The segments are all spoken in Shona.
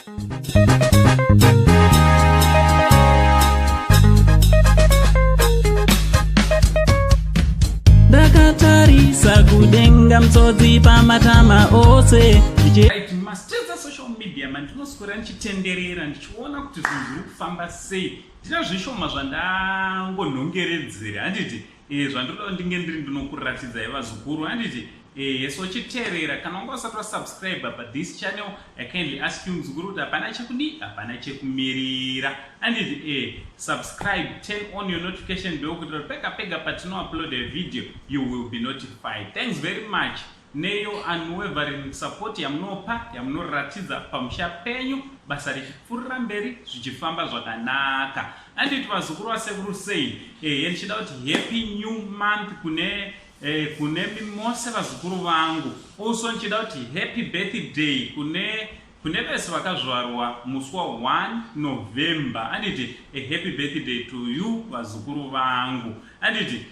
Ndakatarisa kudenga mtsotsi pamatama ose. Masters social media man tinoswera ndichitenderera ndichiona kuti zvinhu zviri kufamba sei. Ndina zvishoma zvandangonhongeredzera handiti zvandoda ndinge ndiri ndinokuratidzai vazukuru handiti yeso chiterera kana wanga usati wasubscribe pa this channel I kindly ask you mzukuru kuti hapana chekudi hapana chekumirira handiti subscribe, turn on your notification bell kuti pega pega patino upload a video you will be notified. Thanks very much neyo unwavering support yamunopa yamunoratidza pamusha penyu basa richipfuurira mberi zvichifamba zvakanaka handiti vazukuru vasekuru sei ndichida kuti happy new month kune mose vazukuru vangu. Also ndichida kuti happy birthday kune vese vakazvarwa musi wa 1 November handiti happy birthday to you vazukuru vangu handiti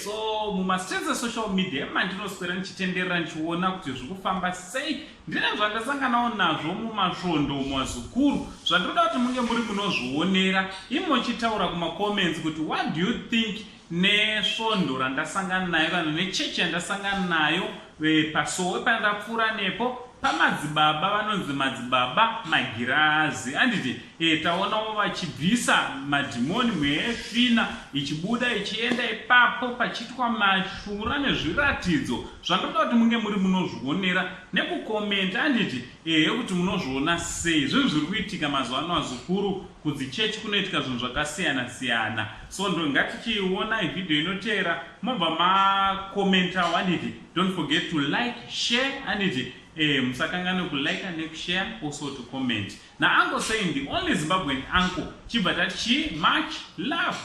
so mumasters social media mandinoswera ndichitenderera ndichiona kuti zviri kufamba sei. Ndine zvandasanganawo nazvo mumasvondo mumazukuru zvandoda kuti munge muri munozvionera imochitaura kumacomments kuti what do you think nesvondo randasangana nayo kana nechechi yandasangana nayo pasowe pandapfuura nepo pamadzibaba vanonzi madzibaba magirazi handiti taonawo vachibvisa madhimoni mweyefina ichibuda ichienda ipapo pachiitwa mashura nezviratidzo zvandoda kuti munge muri munozvionera nekukomenta handiti yekuti munozviona sei zvinhu zviri kuitika mazuva ano vazukuru kudzichechi kunoitika zvinhu zvakasiyana siyana. So ngatichiona video inotevera mobva makomentawo handiti don't forget to like, share handiti musakangane kulike nekushare also to comment. Na uncle saying the only Zimbabwean uncle chibva tati much love.